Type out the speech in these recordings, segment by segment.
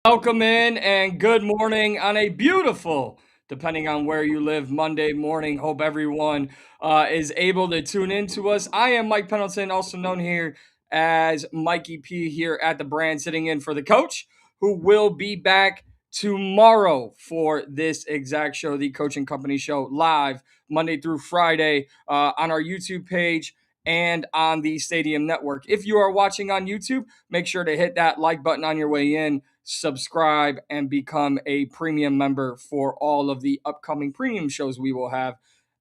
Welcome in and good morning on a beautiful, depending on where you live, Monday morning. Hope everyone is able to tune in to us. I am Mike Pendleton, also known here as Mikey P here at the brand, sitting in for the coach, who will be back tomorrow for this exact show, the Coaching Company Show, live Monday through Friday on our YouTube page and on the Stadium Network. If you are watching on YouTube, make sure to hit that like button on your way in, subscribe, and become a premium member for all of the upcoming premium shows we will have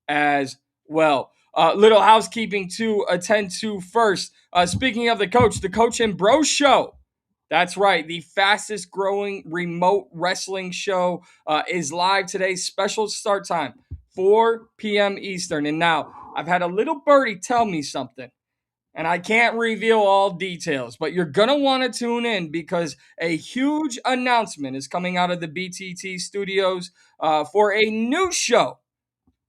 as well. Little housekeeping to attend to first. Speaking of the Coach and Bro Show. That's right. The fastest growing remote wrestling show is live today. Special start time, 4 p.m. Eastern. And now I've had a little birdie tell me something, and I can't reveal all details, but you're going to want to tune in because a huge announcement is coming out of the BTT studios for a new show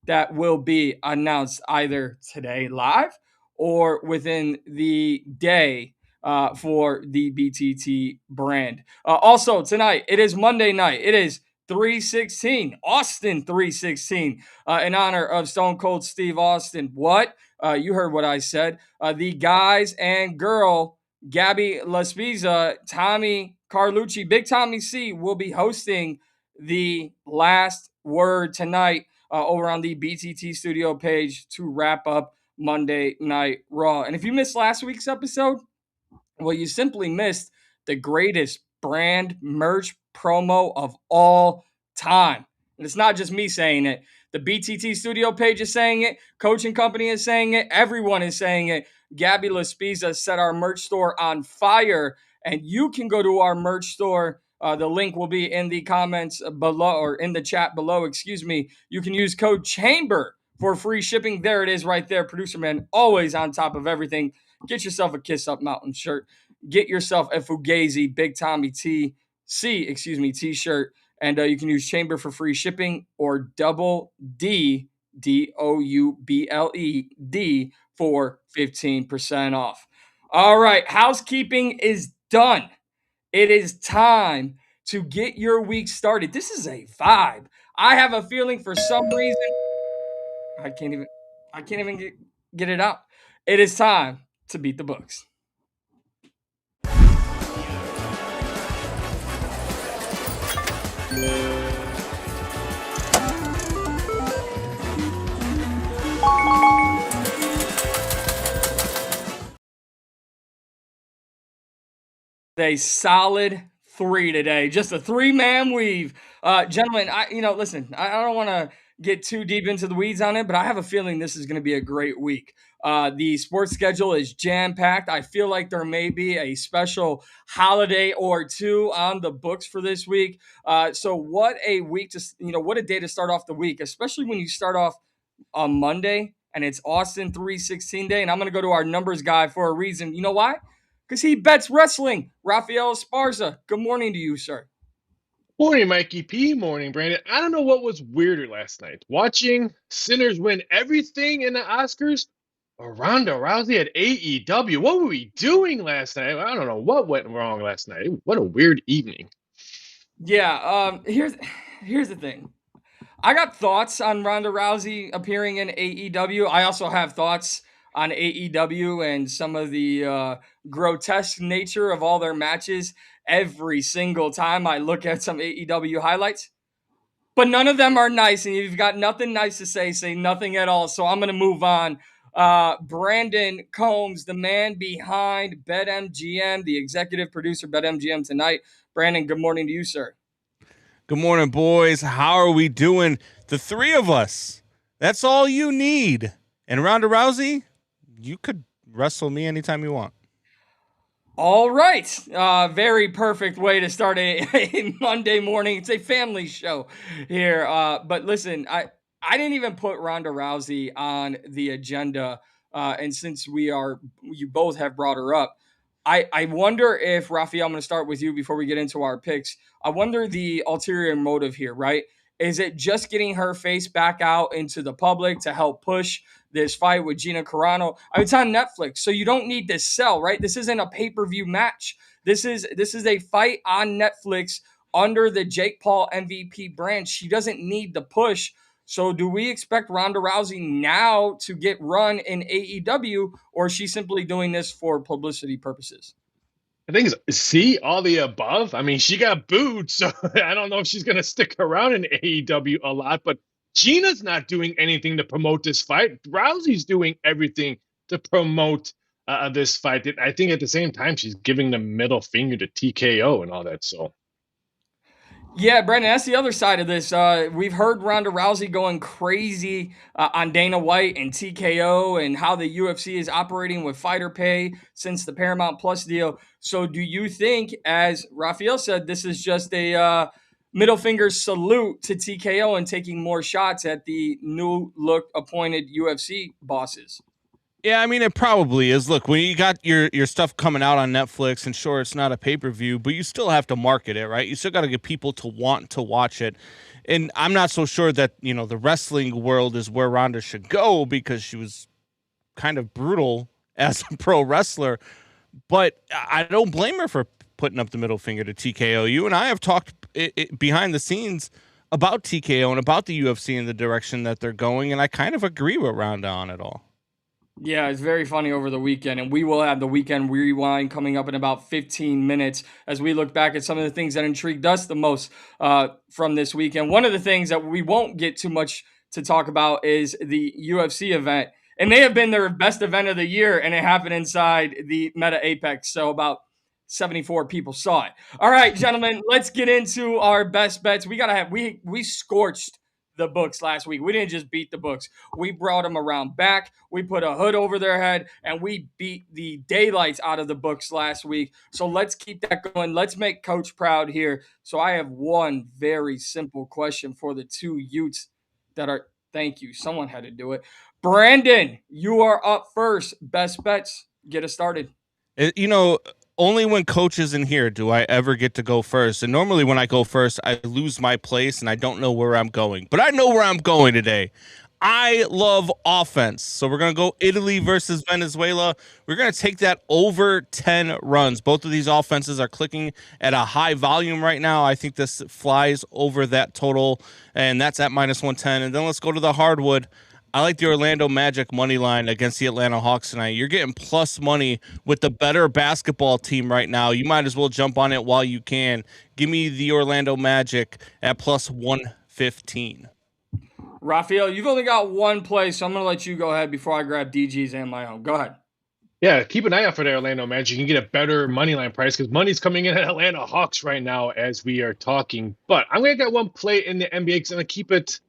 that will be announced either today live or within the day for the BTT brand. Also, tonight, it is Monday night. It is 316, Austin 316, in honor of Stone Cold Steve Austin. What? You heard what I said. The guys and girl, Gabby Laspiza, Tommy Carlucci, Big Tommy C, will be hosting the last word tonight over on the BTT studio page to wrap up Monday Night Raw. And if you missed last week's episode, well, you simply missed the greatest brand merch promo of all time. And it's not just me saying it. The BTT studio page is saying it. Coaching Company is saying it. Everyone is saying it. Gabby Laspiza set our merch store on fire. And you can go to our merch store. The link will be in the comments below, or in the chat below, excuse me. You can use code CHAMBER for free shipping. There it is right there. Producer man, always on top of everything. Get yourself a Kiss Up Mountain shirt. Get yourself a Fugazi Big Tommy t-shirt. And you can use Chamber for free shipping, or double DOUBLED for 15% off. All right, housekeeping is done. It is time to get your week started. This is a vibe. I have a feeling for some reason I can't even get it out. It is time to beat the books. A solid three today. Just a three-man weave. Gentlemen, listen, I don't want to get too deep into the weeds on it, but I have a feeling this is going to be a great week. The sports schedule is jam-packed. I feel like there may be a special holiday or two on the books for this week. So what a week what a day to start off the week, especially when you start off on Monday and it's Austin 316 day. And I'm going to go to our numbers guy for a reason. You know why? Because he bets wrestling. Rafael Esparza, good morning to you, sir. Morning, Mikey P. Morning, Brandon. I don't know what was weirder last night. Watching Sinners win everything in the Oscars, or Ronda Rousey at AEW. What were we doing last night? I don't know what went wrong last night. What a weird evening. Yeah, here's the thing. I got thoughts on Ronda Rousey appearing in AEW. I also have thoughts on AEW and some of the grotesque nature of all their matches every single time I look at some AEW highlights. But none of them are nice, and you've got nothing nice to say nothing at all. So I'm going to move on. Brandon Combs, the man behind BetMGM, the executive producer BetMGM tonight. Brandon, good morning to you, sir. Good morning, boys. How are we doing? The three of us. That's all you need. And Ronda Rousey, you could wrestle me anytime you want. All right. Very perfect way to start a Monday morning. It's a family show here. But listen, I didn't even put Ronda Rousey on the agenda. And since you both have brought her up, I wonder if, Rafael, I'm going to start with you before we get into our picks. I wonder the ulterior motive here, right? Is it just getting her face back out into the public to help push this fight with Gina Carano? It's on Netflix, so you don't need to sell, right? This isn't a pay-per-view match. This is a fight on Netflix under the Jake Paul MVP brand. She doesn't need the push. So do we expect Ronda Rousey now to get run in AEW, or is she simply doing this for publicity purposes? I think see all the above. I mean, she got booed, so I don't know if she's going to stick around in AEW a lot. But Gina's not doing anything to promote this fight. Rousey's doing everything to promote this fight. I think at the same time she's giving the middle finger to TKO and all that. So yeah, Brandon, that's the other side of this. We've heard Ronda Rousey going crazy on Dana White and TKO and how the UFC is operating with fighter pay since the Paramount Plus deal. So do you think, as Rafael said, this is just a middle finger salute to TKO and taking more shots at the new look appointed UFC bosses? Yeah, I mean, it probably is. Look, when you got your stuff coming out on Netflix, and sure, it's not a pay-per-view, but you still have to market it, right? You still got to get people to want to watch it. And I'm not so sure that, the wrestling world is where Ronda should go, because she was kind of brutal as a pro wrestler. But I don't blame her for putting up the middle finger to TKO. You and I have talked behind the scenes about TKO and about the UFC and the direction that they're going, and I kind of agree with Ronda on it all. Yeah, it's very funny over the weekend, and we will have the weekend rewind coming up in about 15 minutes as we look back at some of the things that intrigued us the most from this weekend. One of the things that we won't get too much to talk about is the UFC event. It may have been their best event of the year, and it happened inside the Meta Apex, so about 74 people saw it. All right, gentlemen, let's get into our best bets. We scorched the books last week. We didn't just beat the books. We brought them around back. We put a hood over their head, and we beat the daylights out of the books last week. So let's keep that going. Let's make Coach proud here. So I have one very simple question for the two Utes that are, thank you. Someone had to do it. Brandon, you are up first. Best bets. Get us started. Only when Coach isn't here do I ever get to go first. And normally when I go first, I lose my place and I don't know where I'm going. But I know where I'm going today. I love offense. So we're going to go Italy versus Venezuela. We're going to take that over 10 runs. Both of these offenses are clicking at a high volume right now. I think this flies over that total, and that's at minus 110. And then let's go to the hardwood. I like the Orlando Magic money line against the Atlanta Hawks tonight. You're getting plus money with the better basketball team right now. You might as well jump on it while you can. Give me the Orlando Magic at plus 115. Rafael, you've only got one play, so I'm going to let you go ahead before I grab DG's and my own. Go ahead. Yeah, keep an eye out for the Orlando Magic. You can get a better money line price because money's coming in at Atlanta Hawks right now as we are talking. But I'm going to get one play in the NBA because I'm going to keep it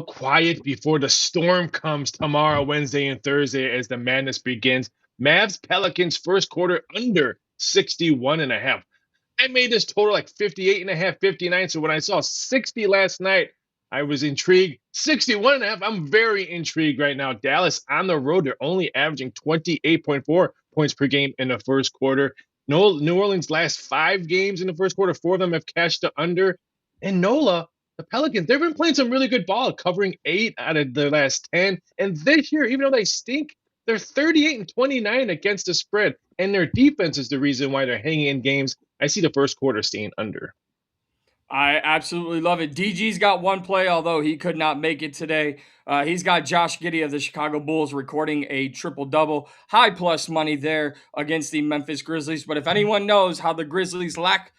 quiet before the storm comes tomorrow, Wednesday, and Thursday as the madness begins. Mavs Pelicans first quarter under 61.5. I made this total like 58.5, 59. So when I saw 60 last night, I was intrigued. 61.5. I'm very intrigued right now. Dallas on the road, they're only averaging 28.4 points per game in the first quarter. New Orleans' last 5 games in the first quarter, 4 of them have cashed the under. And NOLA, the Pelicans, they've been playing some really good ball, covering 8 out of their last 10. And this year, even though they stink, they're 38 and 29 against the spread. And their defense is the reason why they're hanging in games. I see the first quarter staying under. I absolutely love it. DG's got one play, although he could not make it today. He's got Josh Giddey of the Chicago Bulls recording a triple-double. High plus money there against the Memphis Grizzlies. But if anyone knows how the Grizzlies lack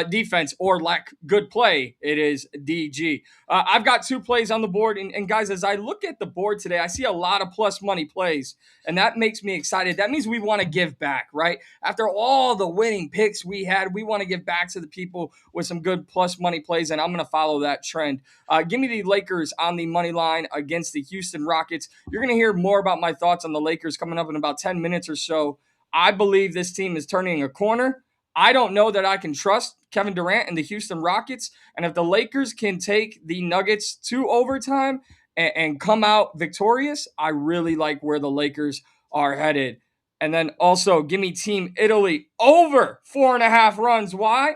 defense or lack good play, it is DG. I've got 2 plays on the board. And guys, as I look at the board today, I see a lot of plus money plays. And that makes me excited. That means we want to give back, right? After all the winning picks we had, we want to give back to the people with some good plus money plays. And I'm going to follow that trend. Give me the Lakers on the money line against the Houston Rockets. You're going to hear more about my thoughts on the Lakers coming up in about 10 minutes or so. I believe this team is turning a corner. I don't know that I can trust Kevin Durant and the Houston Rockets. And if the Lakers can take the Nuggets to overtime and come out victorious, I really like where the Lakers are headed. And then also give me Team Italy over 4.5 runs. Why?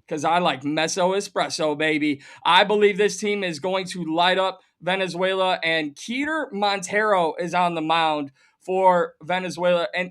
Because I like Meso Espresso, baby. I believe this team is going to light up Venezuela, and Keter Montero is on the mound for Venezuela. And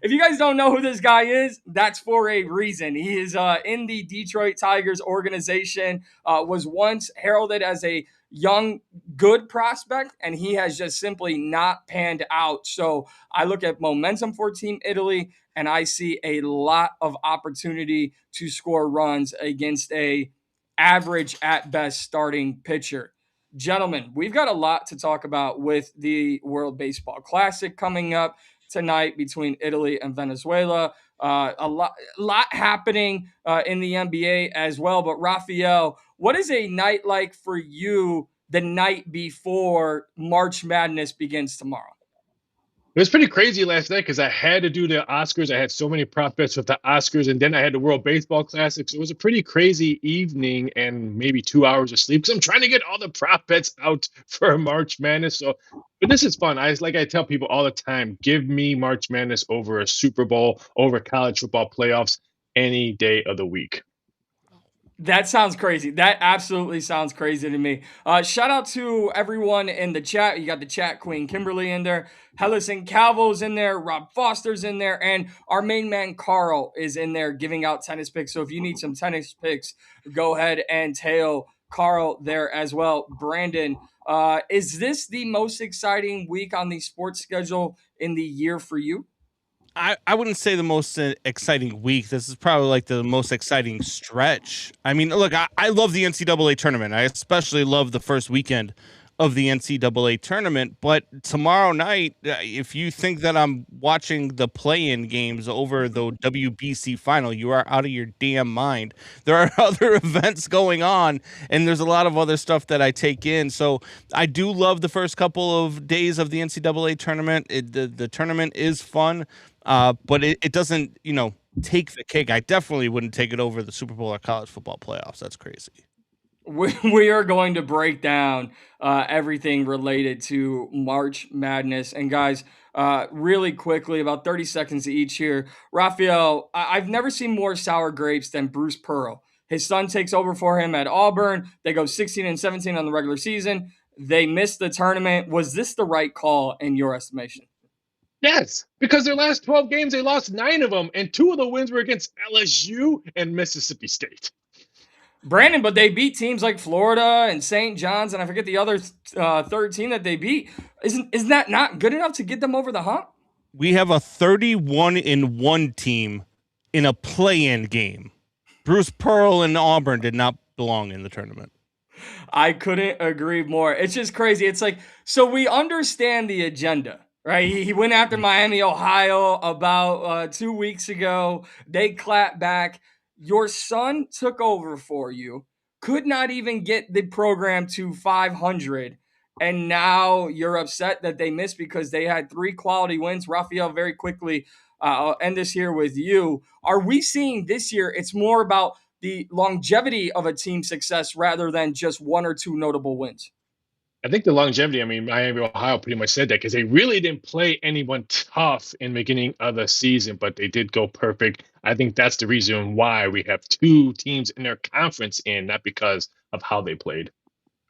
If you guys don't know who this guy is, that's for a reason. He is in the Detroit Tigers organization, was once heralded as a young, good prospect, and he has just simply not panned out. So I look at momentum for Team Italy, and I see a lot of opportunity to score runs against a average at best starting pitcher. Gentlemen, we've got a lot to talk about with the World Baseball Classic coming up tonight between Italy and Venezuela. A lot happening in the NBA as well. But Rafael, what is a night like for you the night before March Madness begins tomorrow? It was pretty crazy last night because I had to do the Oscars. I had so many prop bets with the Oscars, and then I had the World Baseball Classic. So it was a pretty crazy evening and maybe 2 hours of sleep because I'm trying to get all the prop bets out for March Madness. So, but this is fun. I tell people all the time, give me March Madness over a Super Bowl, over college football playoffs any day of the week. That sounds crazy. That absolutely sounds crazy to me. Shout out to everyone in the chat. You got the chat queen Kimberly in there, Hellas and Calvo's in there, Rob Foster's in there, and our main man Carl is in there giving out tennis picks. So if you need some tennis picks, go ahead and tail Carl there as well. Brandon, is this the most exciting week on the sports schedule in the year for you? I wouldn't say the most exciting week. This is probably like the most exciting stretch. I mean, look, I love the NCAA tournament. I especially love the first weekend of the NCAA tournament. But tomorrow night, if you think that I'm watching the play-in games over the WBC final, you are out of your damn mind. There are other events going on, and there's a lot of other stuff that I take in. So I do love the first couple of days of the NCAA tournament. The tournament is fun. But it doesn't, take the cake. I definitely wouldn't take it over the Super Bowl or college football playoffs. That's crazy. We are going to break down everything related to March Madness. And guys, really quickly, about 30 seconds each here. Rafael, I've never seen more sour grapes than Bruce Pearl. His son takes over for him at Auburn. They go 16-17 on the regular season. They missed the tournament. Was this the right call in your estimation? Yes, because their last 12 games, they lost 9 of them, and 2 of the wins were against LSU and Mississippi State. Brandon, but they beat teams like Florida and St. John's, and I forget the other third team that they beat. Isn't that not good enough to get them over the hump? We have a 31-1 team in a play-in game. Bruce Pearl and Auburn did not belong in the tournament. I couldn't agree more. It's just crazy. It's like, so we understand the agenda, right? He went after Miami, Ohio about 2 weeks ago. They clapped back. Your son took over for you, could not even get the program to 500. And now you're upset that they missed because they had 3 quality wins. Rafael, very quickly, I'll end this here with you. Are we seeing this year, it's more about the longevity of a team's success rather than just 1 or 2 notable wins? I think the longevity, Miami, Ohio pretty much said that because they really didn't play anyone tough in the beginning of the season, but they did go perfect. I think that's the reason why we have 2 teams in their conference not because of how they played.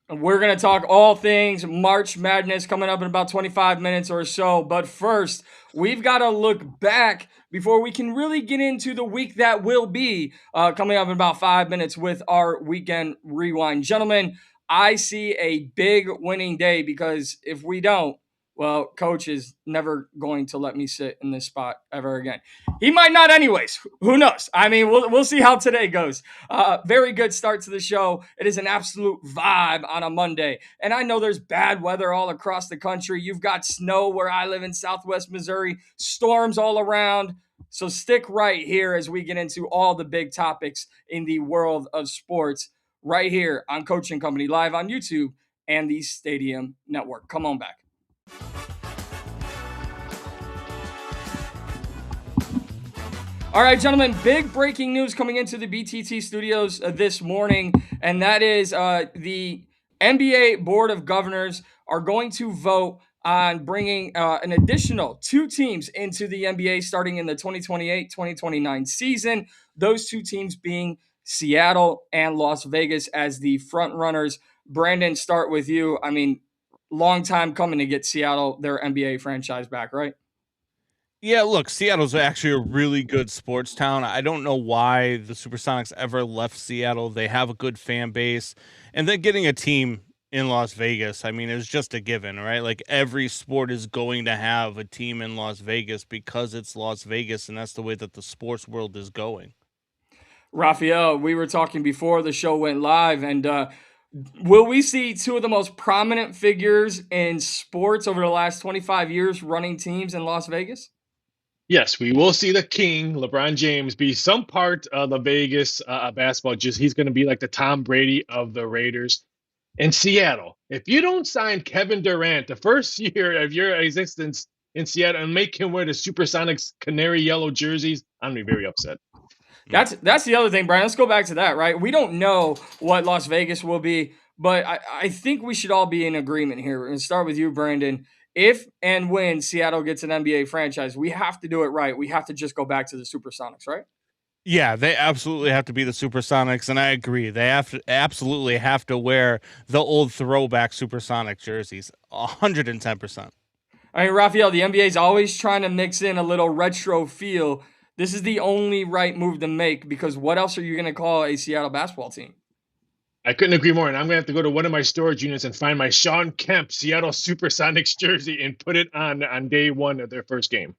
We're going to talk all things March Madness coming up in about 25 minutes or so. But first, we've got to look back before we can really get into the week that will be coming up in about 5 minutes with our weekend rewind. Gentlemen, I see a big winning day because if we don't, well, coach is never going to let me sit in this spot ever again. He might not anyways. Who knows? I mean, we'll see how today goes. Very good start to the show. It is an absolute vibe on a Monday. And I know there's bad weather all across the country. You've got snow where I live in Southwest Missouri, storms all around. So stick right here as we get into all the big topics in the world of sports right here on Coaching Company live on YouTube and the Stadium Network. Come on back. All right, gentlemen, big breaking news coming into the BTT studios this morning, and that is the NBA Board of Governors are going to vote on bringing an additional 2 teams into the NBA starting in the 2028-2029 season. Those 2 teams being Seattle and Las Vegas as the front runners. Brandon, start with you. I mean, long time coming to get Seattle, their NBA franchise back, right? Yeah, look, Seattle's actually a really good sports town. I don't know why the Supersonics ever left Seattle. They have a good fan base. And then getting a team in Las Vegas, I mean, it's just a given, right? Like every sport is going to have a team in Las Vegas because it's Las Vegas, and that's the way that the sports world is going. Raphael, we were talking before the show went live, and will we see two of the most prominent figures in sports over the last 25 years running teams in Las Vegas? Yes, we will see the king, LeBron James, be some part of the Vegas basketball. Just he's going to be like the Tom Brady of the Raiders. In Seattle, if you don't sign Kevin Durant the first year of your existence in Seattle and make him wear the Supersonics canary yellow jerseys, I'm going to be very upset. That's the other thing, Brian. Let's go back to that, right? We don't know what Las Vegas will be, but I think we should all be in agreement here. We're going to start with you, Brandon. If and when Seattle gets an NBA franchise, we have to do it right. We have to just go back to the Supersonics, right? Yeah, they absolutely have to be the Supersonics, and I agree. They absolutely have to wear the old throwback Supersonic jerseys, 110%. I mean, Raphael, the NBA is always trying to mix in a little retro feel. This is the only right move to make because what else are you going to call a Seattle basketball team? I couldn't agree more. And I'm going to have to go to one of my storage units and find my Sean Kemp Seattle Supersonics jersey and put it on day one of their first game.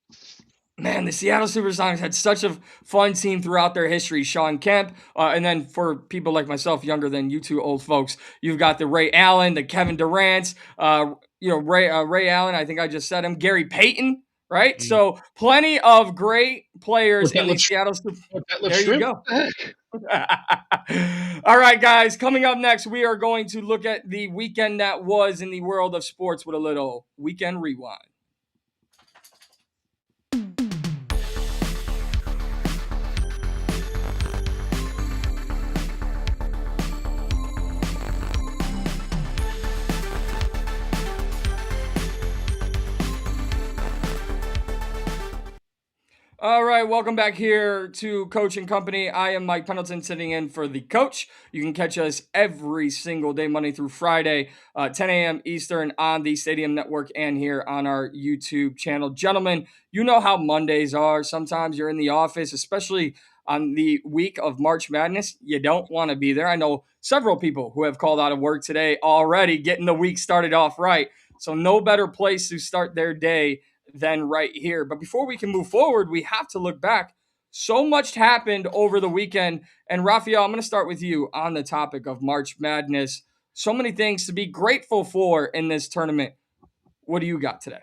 Man, the Seattle Supersonics had such a fun team throughout their history. Sean Kemp, and then for people like myself, younger than you two old folks, you've got the Ray Allen, the Kevin Durant, Ray Allen. I think I just said him. Gary Payton, right? Mm. So plenty of great players in the Seattle. There you go. All right, guys. Coming up next, we are going to look at the weekend that was in the world of sports with a little weekend rewind. All right, welcome back here to Coach and Company. I am Mike Pendleton sitting in for the coach. You can catch us every single day, Monday through Friday, 10 a.m. Eastern on the Stadium Network and here on our YouTube channel. Gentlemen, you know how Mondays are. Sometimes you're in the office, especially on the week of March Madness. You don't want to be there. I know several people who have called out of work today already getting the week started off right. So no better place to start their day than right here. But before we can move forward, we have to look back. So much happened over the weekend. And Raphael, I'm going to start with you on the topic of March Madness. So many things to be grateful for in this tournament. What do you got today?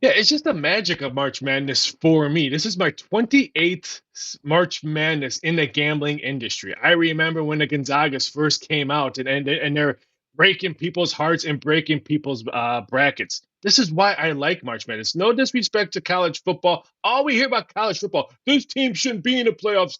Yeah, it's just the magic of March Madness for me. This is my 28th March Madness in the gambling industry. I remember when the Gonzagas first came out and they're breaking people's hearts and breaking people's brackets. This is why I like March Madness. No disrespect to college football. All we hear about college football, this team shouldn't be in the playoffs.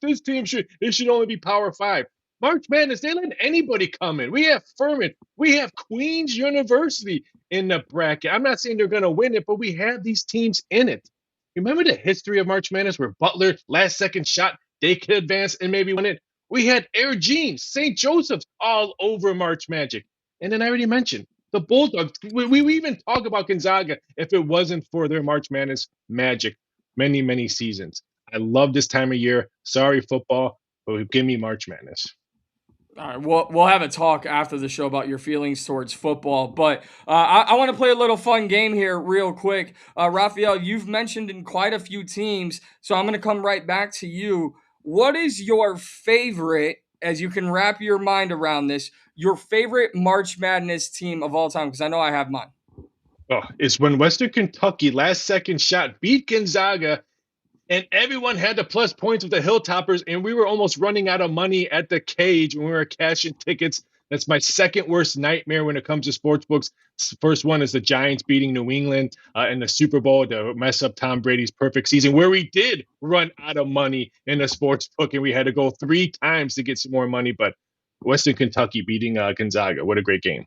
It should only be Power Five. March Madness, they let anybody come in. We have Furman. We have Queens University in the bracket. I'm not saying they're going to win it, but we have these teams in it. Remember the history of March Madness where Butler, last second shot, they could advance and maybe win it? We had Air Jeans, St. Joseph's all over March Magic. And then I already mentioned the Bulldogs. We even talk about Gonzaga if it wasn't for their March Madness magic many, many seasons. I love this time of year. Sorry, football, but give me March Madness. All right, we'll have a talk after the show about your feelings towards football, but I want to play a little fun game here real quick. Raphael, you've mentioned in quite a few teams, so I'm going to come right back to you. What is your favorite, as you can wrap your mind around this, your favorite March Madness team of all time? Because I know I have mine. Oh, it's when Western Kentucky last second shot beat Gonzaga and everyone had the plus points with the Hilltoppers, and we were almost running out of money at the cage when we were cashing tickets. That's my second worst nightmare when it comes to sports books. First one is the Giants beating New England in the Super Bowl to mess up Tom Brady's perfect season, where we did run out of money in the sports book, and we had to go 3 times to get some more money. But Western Kentucky beating Gonzaga, what a great game.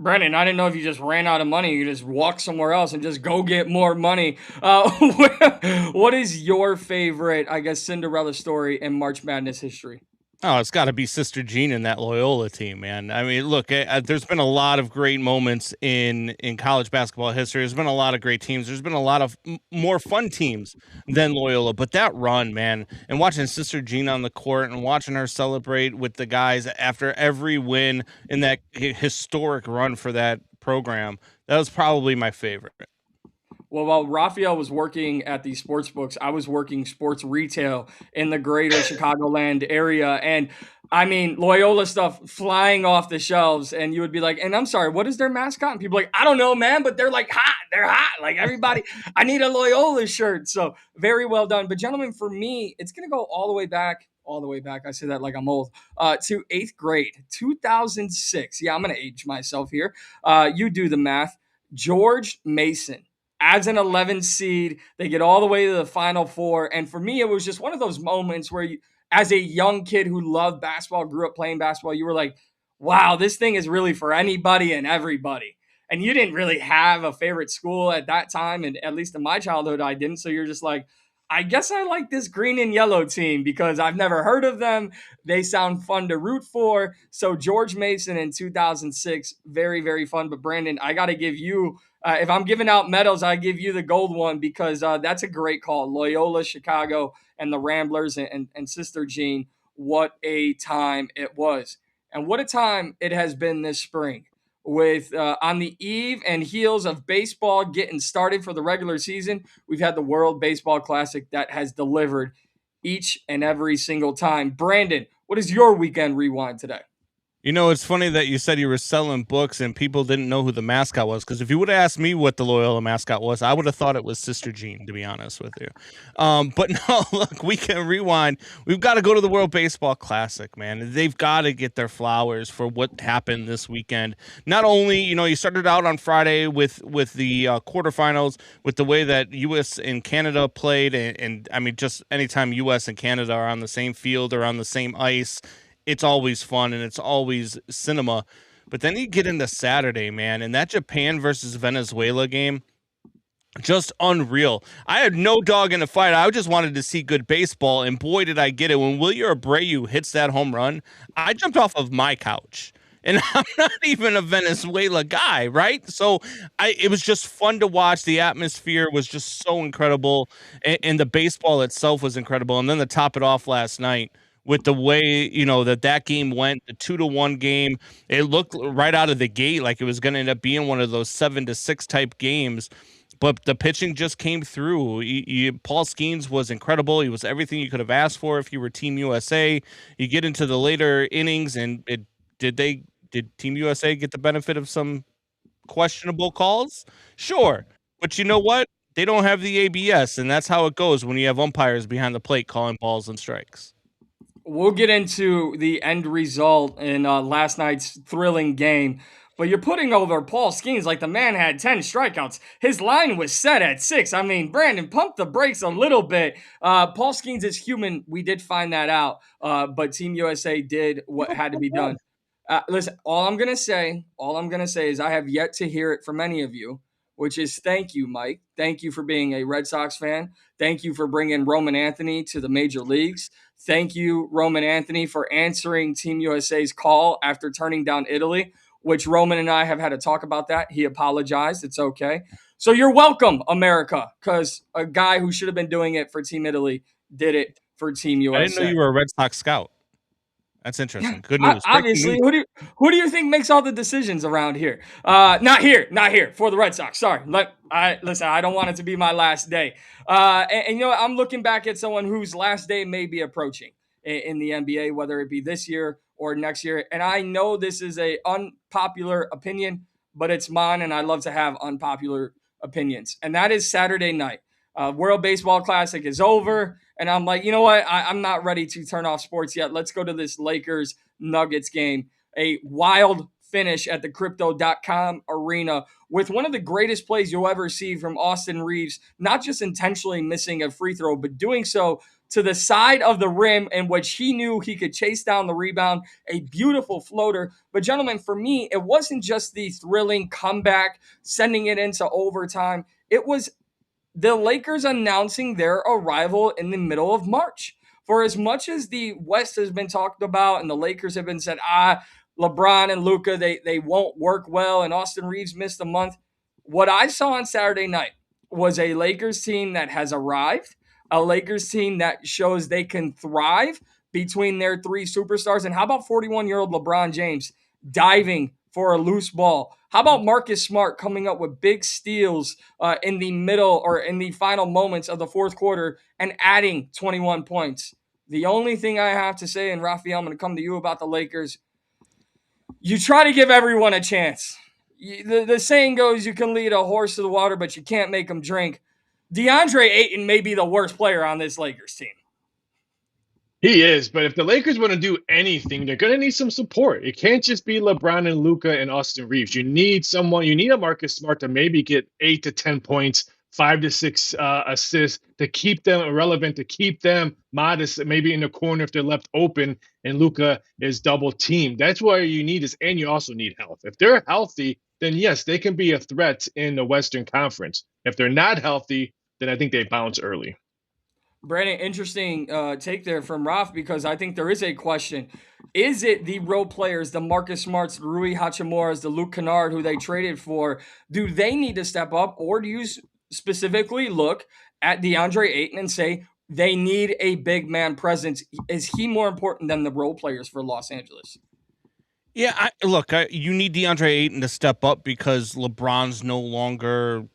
Brennan, I didn't know if you just ran out of money, you just walk somewhere else and just go get more money. What is your favorite, I guess, Cinderella story in March Madness history? Oh, it's got to be Sister Jean in that Loyola team, man. I mean, look, there's been a lot of great moments in college basketball history. There's been a lot of great teams. There's been a lot of more fun teams than Loyola, but that run, man, and watching Sister Jean on the court and watching her celebrate with the guys after every win in that historic run for that program, that was probably my favorite. Well, while Raphael was working at the sports books, I was working sports retail in the greater Chicagoland area. And I mean, Loyola stuff flying off the shelves. And you would be like, and I'm sorry, what is their mascot? And people are like, I don't know, man, but they're like hot. They're hot. Like everybody, I need a Loyola shirt. So very well done. But gentlemen, for me, it's going to go all the way back. All the way back. I say that like I'm old. To eighth grade, 2006. Yeah, I'm going to age myself here. You do the math. George Mason as an 11 seed. They get all the way to the Final Four. And for me, it was just one of those moments where you, as a young kid who loved basketball, grew up playing basketball, you were like, wow, this thing is really for anybody and everybody. And you didn't really have a favorite school at that time. And at least in my childhood, I didn't. So you're just like, I guess I like this green and yellow team because I've never heard of them. They sound fun to root for. So George Mason in 2006, very, very fun. But Brandon, I got to give you, if I'm giving out medals, I give you the gold one because that's a great call. Loyola, Chicago, and the Ramblers and Sister Jean. What a time it was. And what a time it has been this spring with on the eve and heels of baseball getting started for the regular season. We've had the World Baseball Classic that has delivered each and every single time. Brandon, what is your weekend rewind today? You know, it's funny that you said you were selling books and people didn't know who the mascot was. Because if you would have asked me what the Loyola mascot was, I would have thought it was Sister Jean, to be honest with you. But no, look, we can rewind. We've got to go to the World Baseball Classic, man. They've got to get their flowers for what happened this weekend. Not only, you know, you started out on Friday with the quarterfinals, with the way that U.S. and Canada played, and I mean, just anytime U.S. and Canada are on the same field or on the same ice, it's always fun and it's always cinema. But then you get into Saturday, man, and that Japan versus Venezuela game, just unreal. I had no dog in the fight. I just wanted to see good baseball, and boy, did I get it. When Wilyer Abreu hits that home run, I jumped off of my couch. And I'm not even a Venezuela guy, right? So it was just fun to watch. The atmosphere was just so incredible, and the baseball itself was incredible. And then to top it off last night, with the way, you know, that game went, the 2-1 game, it looked right out of the gate like it was going to end up being one of those 7-6 type games. But the pitching just came through. Paul Skeens was incredible. He was everything you could have asked for if you were Team USA. You get into the later innings, and did Team USA get the benefit of some questionable calls? Sure. But you know what? They don't have the ABS, and that's how it goes when you have umpires behind the plate calling balls and strikes. We'll get into the end result in last night's thrilling game. But you're putting over Paul Skeens like the man had 10 strikeouts. His line was set at 6. I mean, Brandon, pump the brakes a little bit. Paul Skeens is human. We did find that out. But Team USA did what had to be done. Listen, all I'm going to say is I have yet to hear it from any of you, which is thank you, Mike. Thank you for being a Red Sox fan. Thank you for bringing Roman Anthony to the major leagues. Thank you, Roman Anthony, for answering Team USA's call after turning down Italy, which Roman and I have had to talk about that. He apologized. It's okay. So you're welcome, America, because a guy who should have been doing it for Team Italy did it for Team USA. I didn't know you were a Red Sox scout. That's interesting. Good news. Obviously, who do you think makes all the decisions around here? Not here for the Red Sox. Sorry. Listen, I don't want it to be my last day. And you know, I'm looking back at someone whose last day may be approaching in the NBA, whether it be this year or next year. And I know this is a unpopular opinion, but it's mine, and I love to have unpopular opinions. And that is Saturday night. World Baseball Classic is over. And I'm like, you know what? I'm not ready to turn off sports yet. Let's go to this Lakers Nuggets game. A wild finish at the crypto.com arena with one of the greatest plays you'll ever see from Austin Reeves, not just intentionally missing a free throw, but doing so to the side of the rim in which he knew he could chase down the rebound. A beautiful floater. But gentlemen, for me, it wasn't just the thrilling comeback, sending it into overtime. It was the Lakers announcing their arrival in the middle of March. For as much as the West has been talked about and the Lakers have been said, LeBron and Luka, they won't work well, and Austin Reeves missed a month. What I saw on Saturday night was a Lakers team that has arrived, a Lakers team that shows they can thrive between their three superstars. And how about 41-year-old LeBron James diving for a loose ball? How about Marcus Smart coming up with big steals in the middle or in the final moments of the fourth quarter and adding 21 points? The only thing I have to say, and Raphael, I'm going to come to you about the Lakers, you try to give everyone a chance. The saying goes, you can lead a horse to the water, but you can't make him drink. DeAndre Ayton may be the worst player on this Lakers team. He is, but if the Lakers want to do anything, they're going to need some support. It can't just be LeBron and Luka and Austin Reeves. You need someone, you need a Marcus Smart to maybe get 8 to 10 points, 5 to 6 assists to keep them irrelevant, to keep them modest, maybe in the corner if they're left open and Luka is double teamed. That's why you need this, and you also need health. If they're healthy, then yes, they can be a threat in the Western Conference. If they're not healthy, then I think they bounce early. Brandon, interesting take there from Raf, because I think there is a question. Is it the role players, the Marcus Smarts, the Rui Hachimuras, the Luke Kennard, who they traded for? Do they need to step up, or do you specifically look at DeAndre Ayton and say they need a big man presence? Is he more important than the role players for Los Angeles? Yeah, you need DeAndre Ayton to step up because LeBron's no longer,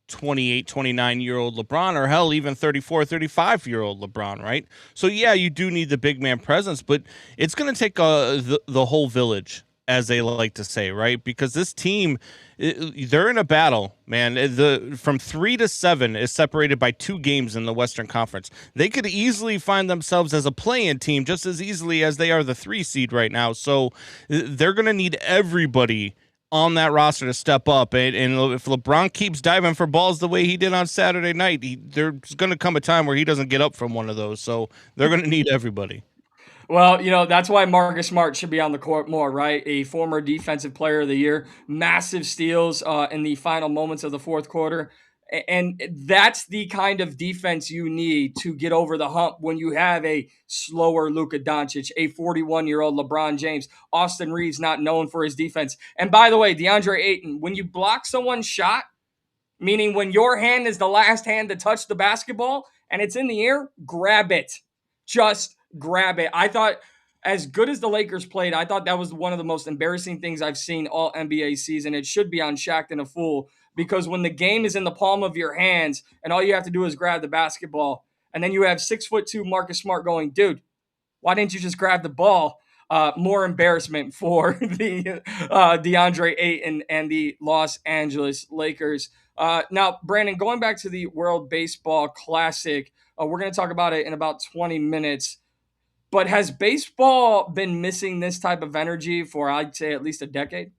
28, 29-year-old LeBron, or hell, even 34, 35-year-old LeBron, right? So, yeah, you do need the big man presence, but it's going to take the whole village, as they like to say, right? Because this team, they're in a battle, man. From 3 to 7 is separated by 2 games in the Western Conference. They could easily find themselves as a play-in team just as easily as they are the 3 seed right now. So they're going to need everybody on that roster to step up. And if LeBron keeps diving for balls the way he did on Saturday night, there's going to come a time where he doesn't get up from one of those. So they're going to need everybody. Well, that's why Marcus Smart should be on the court more, right? A former Defensive Player of the Year, massive steals in the final moments of the fourth quarter. And that's the kind of defense you need to get over the hump when you have a slower Luka Doncic, a 41-year-old LeBron James, Austin Reeves not known for his defense. And by the way, DeAndre Ayton, when you block someone's shot, meaning when your hand is the last hand to touch the basketball and it's in the air, grab it. Just grab it. I thought, as good as the Lakers played, I thought that was one of the most embarrassing things I've seen all NBA season. It should be on Shaq and a Fool, because when the game is in the palm of your hands and all you have to do is grab the basketball, and then you have 6'2" Marcus Smart going, dude, why didn't you just grab the ball? More embarrassment for the DeAndre Ayton and the Los Angeles Lakers. Now, Brandon, going back to the World Baseball Classic, we're going to talk about it in about 20 minutes. But has baseball been missing this type of energy for, I'd say, at least a decade?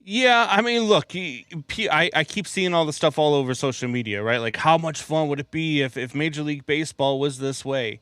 Yeah, I mean, look, I keep seeing all the stuff all over social media, right? Like, how much fun would it be if Major League Baseball was this way?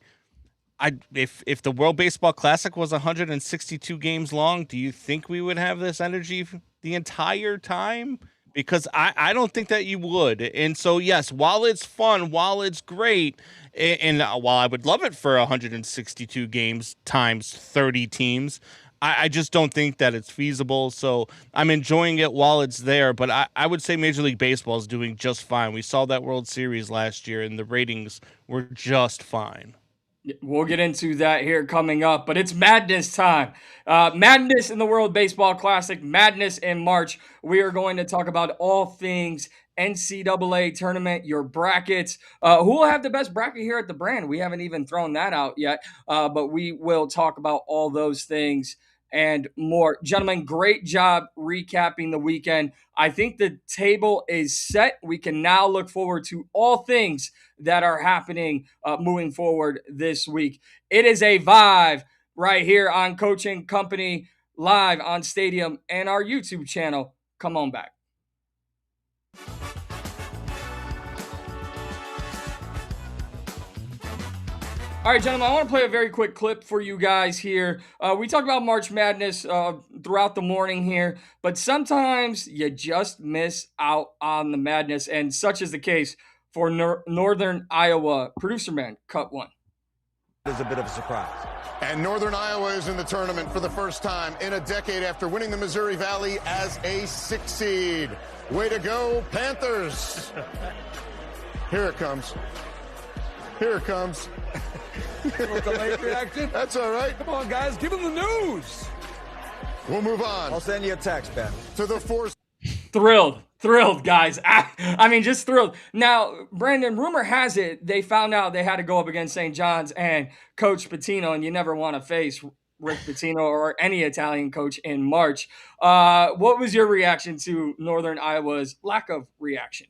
If the World Baseball Classic was 162 games long, do you think we would have this energy the entire time? Because I don't think that you would. And so, yes, while it's fun, while it's great, and while I would love it for 162 games times 30 teams, I just don't think that it's feasible. So I'm enjoying it while it's there, but I would say Major League Baseball is doing just fine. We saw that World Series last year, and the ratings were just fine. We'll get into that here coming up, but it's madness time. Madness in the World Baseball Classic, madness in March. We are going to talk about all things NCAA tournament, your brackets. Who will have the best bracket here at the brand? We haven't even thrown that out yet, but we will talk about all those things and more. Gentlemen, great job recapping the weekend. I think the table is set. We can now look forward to all things that are happening moving forward this week. It is a vibe right here on Coaching Company, live on Stadium and our YouTube channel. Come on back. All right, gentlemen, I want to play a very quick clip for you guys here. We talked about March Madness throughout the morning here, but sometimes you just miss out on the madness, and such is the case for Northern Iowa. Producer man, cut one. is a bit of a surprise. And Northern Iowa is in the tournament for the first time in a decade after winning the Missouri Valley as a 6 seed. Way to go, Panthers. Here it comes. Here it comes. With the late reaction? That's all right. Come on, guys, give them the news. We'll move on. I'll send you a text, Ben. To the fourth. Thrilled, guys. I mean, just thrilled. Now, Brandon, rumor has it they found out they had to go up against St. John's and Coach Pitino, and you never want to face Rick Pitino or any Italian coach in March. What was your reaction to Northern Iowa's lack of reaction?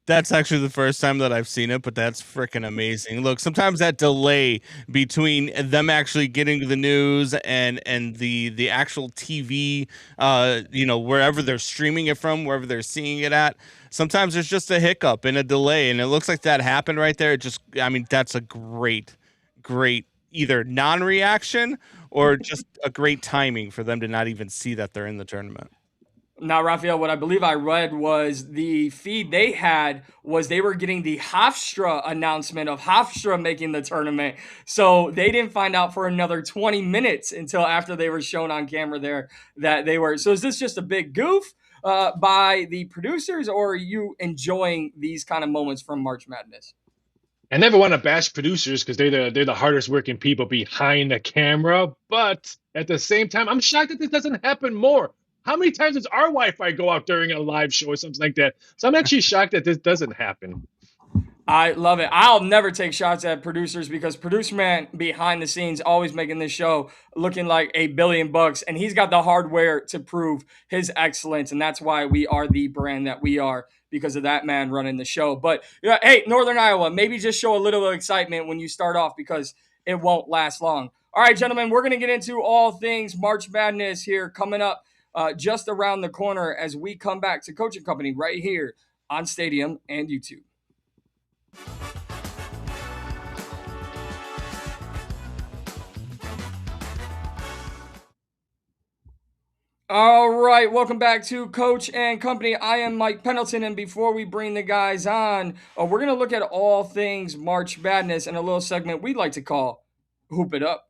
That's actually the first time that I've seen it, but that's freaking amazing. Look, sometimes that delay between them actually getting the news and the actual TV, wherever they're streaming it from, wherever they're seeing it at, sometimes there's just a hiccup and a delay, and it looks like that happened right there. That's a great either non-reaction or just a great timing for them to not even see that they're in the tournament. Now, Raphael, what I believe I read was the feed they had was they were getting the Hofstra announcement of Hofstra making the tournament. So they didn't find out for another 20 minutes until after they were shown on camera there that they were. So is this just a big goof by the producers, or are you enjoying these kind of moments from March Madness? I never want to bash producers because they're the hardest working people behind the camera. But at the same time, I'm shocked that this doesn't happen more. How many times does our Wi-Fi go out during a live show or something like that? So I'm actually shocked that this doesn't happen. I love it. I'll never take shots at producers because producer man behind the scenes always making this show looking like $1 billion, and he's got the hardware to prove his excellence, and that's why we are the brand that we are, because of that man running the show. But hey, Northern Iowa, maybe just show a little excitement when you start off because it won't last long. All right, gentlemen, we're going to get into all things March Madness here coming up just around the corner as we come back to Coaching Company right here on Stadium and YouTube. All right, welcome back to Coach and Company. I am Mike Pendleton, and before we bring the guys on, we're going to look at all things March Madness in a little segment we'd like to call Hoop It Up.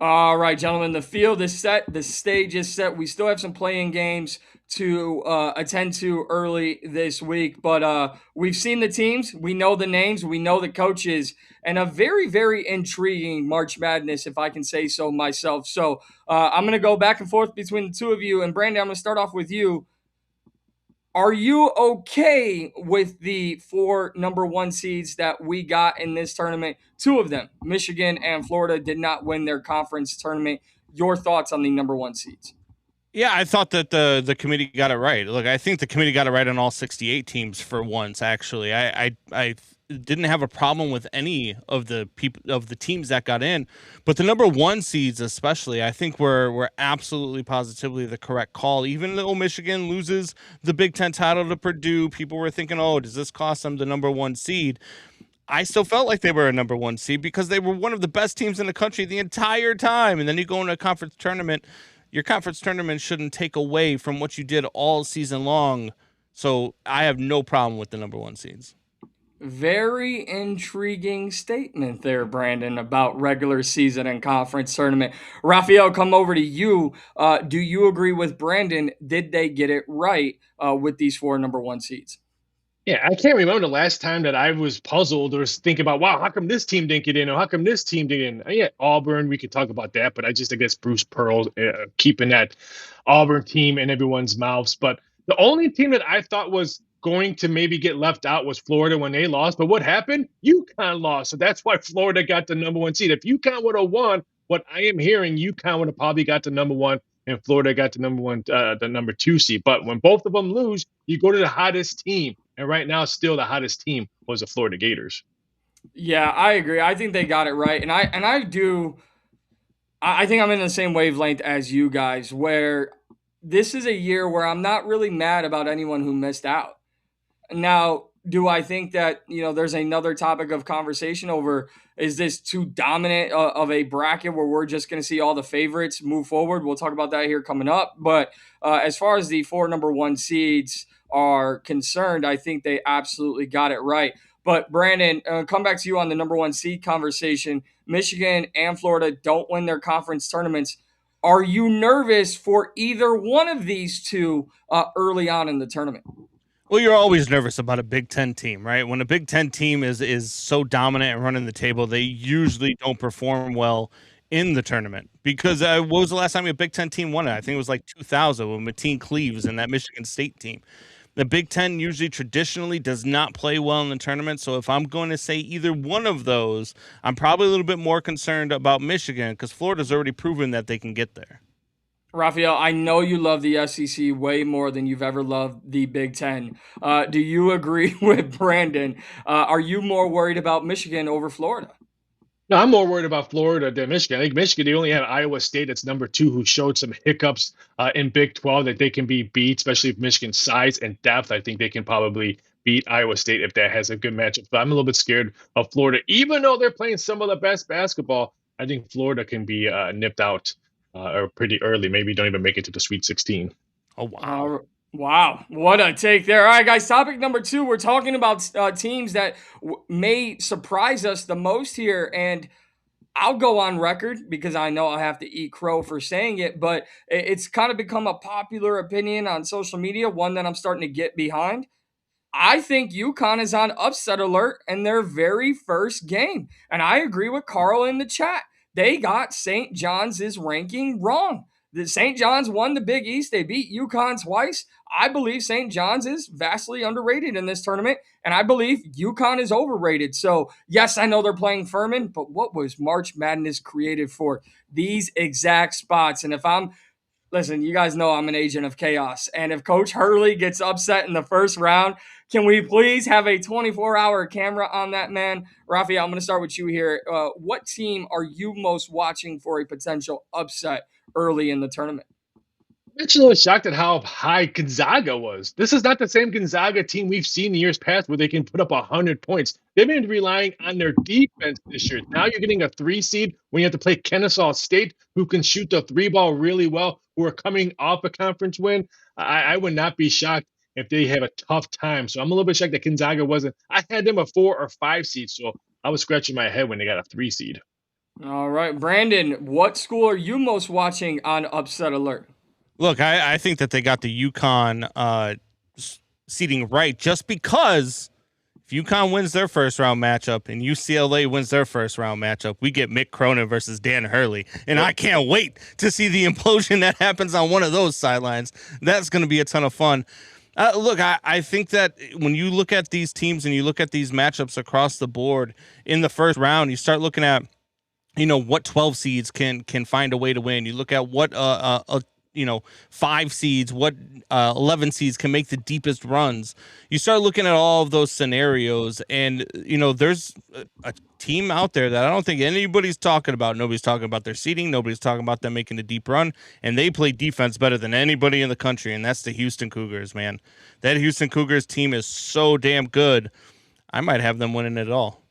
All right, gentlemen, the field is set. The stage is set. We still have some playing games to attend to early this week, but we've seen the teams. We know the names. We know the coaches, and a very, very intriguing March Madness, if I can say so myself. So I'm going to go back and forth between the two of you. And Brandon, I'm going to start off with you. Are you okay with the 4 number 1 seeds that we got in this tournament? 2 of them, Michigan and Florida, did not win their conference tournament. Your thoughts on the number 1 seeds? Yeah, I thought that the committee got it right. Look, I think the committee got it right on all 68 teams for once. Actually, I didn't have a problem with any of the teams that got in, but the number 1 seeds especially, I think were absolutely positively the correct call. Even though Michigan loses the Big Ten title to Purdue, people were thinking, "Oh, does this cost them the number 1 seed?" I still felt like they were a number 1 seed because they were one of the best teams in the country the entire time. And then you go into a conference tournament. Your conference tournament shouldn't take away from what you did all season long. So I have no problem with the number 1 seeds. Very intriguing statement there, Brandon, about regular season and conference tournament. Raphael, come over to you. Do you agree with Brandon? Did they get it right with these 4 number 1 seeds? Yeah, I can't remember the last time that I was puzzled or thinking about, wow, how come this team didn't get in, or how come this team didn't get in? Yeah, Auburn, we could talk about that, but I guess Bruce Pearl keeping that Auburn team in everyone's mouths. But the only team that I thought was going to maybe get left out was Florida when they lost. But what happened? UConn lost. So that's why Florida got the number 1 seed. If UConn would have won, what I am hearing, UConn would have probably got the number 1, and Florida got the number 2 seed. But when both of them lose, you go to the hottest team. And right now, still the hottest team was the Florida Gators. Yeah, I agree. I think they got it right. And I think I'm in the same wavelength as you guys, where this is a year where I'm not really mad about anyone who missed out. Now, do I think that, there's another topic of conversation over, is this too dominant of a bracket where we're just going to see all the favorites move forward? We'll talk about that here coming up. But as far as the 4 number 1 seeds are concerned, I think they absolutely got it right. But Brandon, come back to you on the number 1 seed conversation. Michigan and Florida don't win their conference tournaments. Are you nervous for either one of these two early on in the tournament? Well, you're always nervous about a Big Ten team, right? When a Big Ten team is so dominant and running the table, they usually don't perform well in the tournament. Because what was the last time a Big Ten team won it? I think it was like 2000 with Mateen Cleaves and that Michigan State team. The Big Ten usually traditionally does not play well in the tournament. So if I'm going to say either one of those, I'm probably a little bit more concerned about Michigan because Florida's already proven that they can get there. Raphael, I know you love the SEC way more than you've ever loved the Big Ten. Do you agree with Brandon? Are you more worried about Michigan over Florida? No, I'm more worried about Florida than Michigan. I think Michigan, they only have Iowa State that's number 2, who showed some hiccups in Big 12 that they can be beat, especially if Michigan's size and depth. I think they can probably beat Iowa State if that has a good matchup. But I'm a little bit scared of Florida. Even though they're playing some of the best basketball, I think Florida can be nipped out or pretty early. Maybe don't even make it to the Sweet 16. Oh, wow. Wow, what a take there. All right, guys, topic number 2. We're talking about teams that may surprise us the most here. And I'll go on record because I know I'll have to eat crow for saying it, but it's kind of become a popular opinion on social media, one that I'm starting to get behind. I think UConn is on upset alert in their very first game. And I agree with Carl in the chat. They got St. John's ranking wrong. The St. John's won the Big East. They beat UConn twice. I believe St. John's is vastly underrated in this tournament, and I believe UConn is overrated. So, yes, I know they're playing Furman, but what was March Madness created for? These exact spots. And listen, you guys know I'm an agent of chaos. And if Coach Hurley gets upset in the first round, can we please have a 24-hour camera on that man? Raphael, I'm going to start with you here. What team are you most watching for a potential upset early in the tournament? I'm actually a little shocked at how high Gonzaga was. This is not the same Gonzaga team we've seen in years past where they can put up 100 points. They've been relying on their defense this year. Now you're getting a 3 seed when you have to play Kennesaw State, who can shoot the 3 ball really well, who are coming off a conference win. I would not be shocked if they have a tough time. So I'm a little bit shocked that Gonzaga wasn't. I had them a 4 or 5 seed, so I was scratching my head when they got a 3 seed. All right, Brandon, what school are you most watching on upset alert? Look, I think that they got the UConn seeding right just because if UConn wins their first round matchup and UCLA wins their first round matchup, we get Mick Cronin versus Dan Hurley. And I can't wait to see the implosion that happens on one of those sidelines. That's going to be a ton of fun. Look, I think that when you look at these teams and you look at these matchups across the board in the first round, you start looking at, what 12 seeds can find a way to win. You look at what 5 seeds, what 11 seeds can make the deepest runs. You start looking at all of those scenarios, and there's a team out there that I don't think anybody's talking about. Nobody's talking about their seeding. Nobody's talking about them making a deep run, and they play defense better than anybody in the country, and that's the Houston Cougars, man. That Houston Cougars team is so damn good. I might have them winning it all.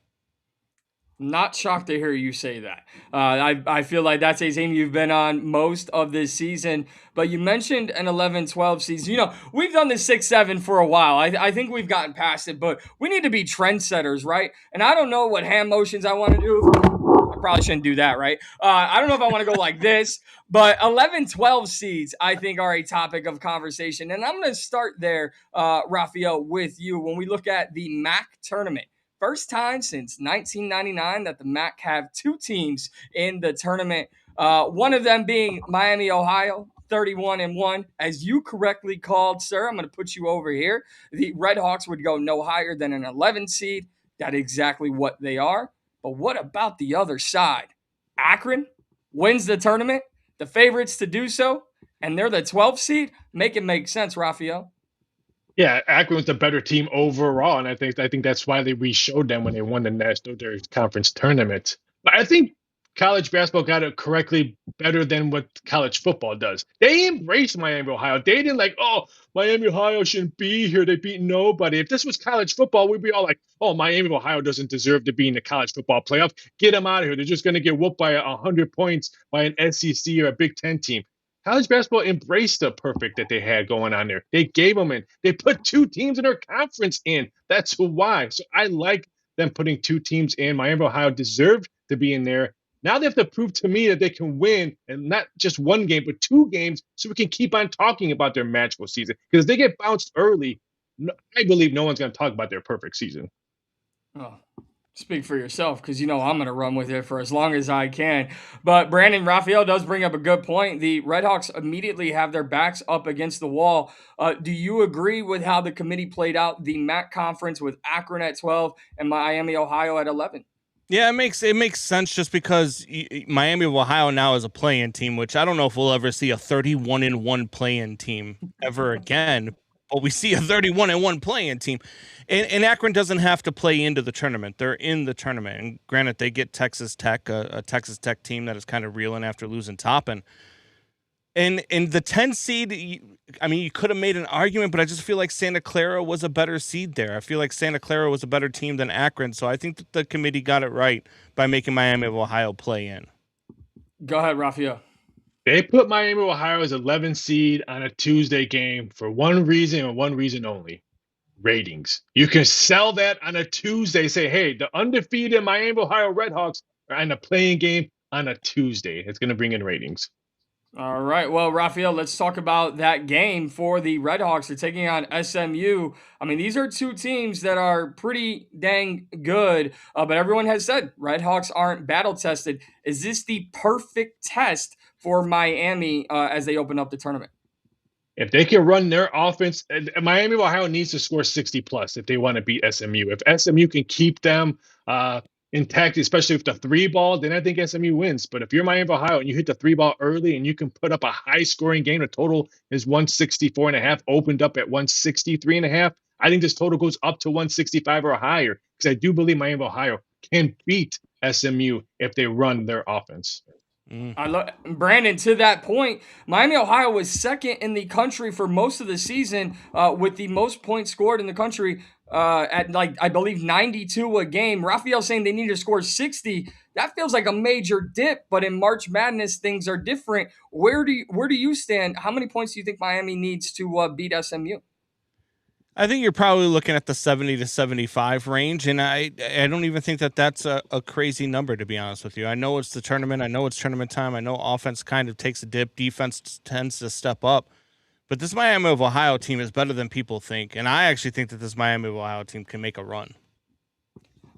Not shocked to hear you say that. I feel like that's a team you've been on most of this season. But you mentioned an 11-12 season. We've done the 6-7 for a while. I think we've gotten past it, but we need to be trendsetters, right? And I don't know what hand motions I want to do. I probably shouldn't do that, right? I don't know if I want to go like this, but 11-12 seeds, I think, are a topic of conversation. And I'm going to start there, Raphael, with you. When we look at the MAC tournament, first time since 1999 that the MAC have 2 teams in the tournament. One of them being Miami, Ohio, 31-1. As you correctly called, sir, I'm going to put you over here. The Red Hawks would go no higher than an 11 seed. That's exactly what they are. But what about the other side? Akron wins the tournament, the favorites to do so, and they're the 12th seed. Make it make sense, Raphael. Yeah, Akron was the better team overall, and I think that's why we showed them when they won the National Conference tournament. But I think college basketball got it correctly better than what college football does. They embraced Miami, Ohio. They didn't like, oh, Miami, Ohio shouldn't be here. They beat nobody. If this was college football, we'd be all like, oh, Miami, Ohio doesn't deserve to be in the college football playoff. Get them out of here. They're just going to get whooped by 100 points by an SEC or a Big Ten team. College basketball embraced the perfect that they had going on there. They gave them in. They put 2 teams in their conference in. That's why. So I like them putting 2 teams in. Miami, Ohio deserved to be in there. Now they have to prove to me that they can win, and not just 1 game, but 2 games, so we can keep on talking about their magical season. Because if they get bounced early, I believe no one's going to talk about their perfect season. Oh, speak for yourself, because I'm going to run with it for as long as I can. But Brandon, Raphael does bring up a good point. The Redhawks immediately have their backs up against the wall. Do you agree with how the committee played out the MAC conference with Akron at 12 and Miami, Ohio at 11? Yeah, it makes sense just because Miami of Ohio now is a play-in team, which I don't know if we'll ever see a 31-1 play-in team ever again. But we see a 31-1 play-in team, and Akron doesn't have to play into the tournament; they're in the tournament. And granted, they get Texas Tech, a Texas Tech team that is kind of reeling after losing Toppin. And in the 10 seed, you could have made an argument, but I just feel like Santa Clara was a better seed there. I feel like Santa Clara was a better team than Akron, so I think that the committee got it right by making Miami of Ohio play in. Go ahead, Raphael. They put Miami, Ohio as 11 seed on a Tuesday game for one reason and one reason only: ratings. You can sell that on a Tuesday. Say, hey, the undefeated Miami, Ohio Redhawks are in a playing game on a Tuesday. It's going to bring in ratings. All right. Well, Raphael, let's talk about that game for the Redhawks. They're taking on SMU. These are 2 teams that are pretty dang good, but everyone has said Redhawks aren't battle tested. Is this the perfect test for Miami as they open up the tournament? If they can run their offense, Miami, Ohio needs to score 60 plus if they want to beat SMU. If SMU can keep them intact, especially with the 3 ball, then I think SMU wins. But if you're Miami, Ohio, and you hit the 3 ball early and you can put up a high scoring game, the total is 164.5, opened up at 163.5. I think this total goes up to 165 or higher, because I do believe Miami, Ohio can beat SMU if they run their offense. I love Brandon. To that point, Miami, Ohio was second in the country for most of the season with the most points scored in the country at I believe 92 a game. Raphael saying they need to score 60. That feels like a major dip, but in March Madness things are different. Where do you stand? How many points do you think Miami needs to beat SMU? I think you're probably looking at the 70 to 75 range, and I don't even think that that's a crazy number, to be honest with you. I know it's the tournament. I know it's tournament time. I know offense kind of takes a dip. Defense tends to step up. But this Miami of Ohio team is better than people think, and I actually think that this Miami of Ohio team can make a run.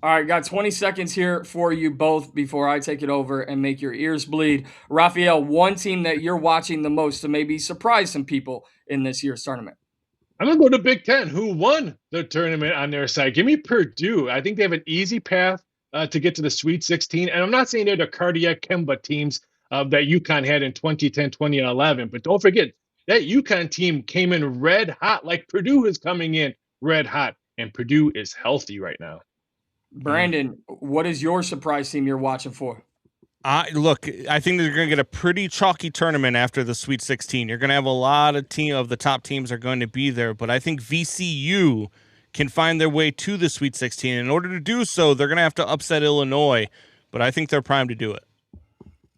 All right, got 20 seconds here for you both before I take it over and make your ears bleed. Raphael, one team that you're watching the most to maybe surprise some people in this year's tournament. I'm going to go to Big Ten, who won the tournament on their side. Give me Purdue. I think they have an easy path to get to the Sweet 16. And I'm not saying they're the cardiac Kemba teams that UConn had in 2010, 2011. But don't forget, that UConn team came in red hot, like Purdue is coming in red hot. And Purdue is healthy right now. Brandon, what is your surprise team you're watching for? Look, I think they're going to get a pretty chalky tournament after the Sweet 16. You're going to have a lot of the top teams are going to be there, but I think VCU can find their way to the Sweet 16. In order to do so, they're going to have to upset Illinois, but I think they're primed to do it.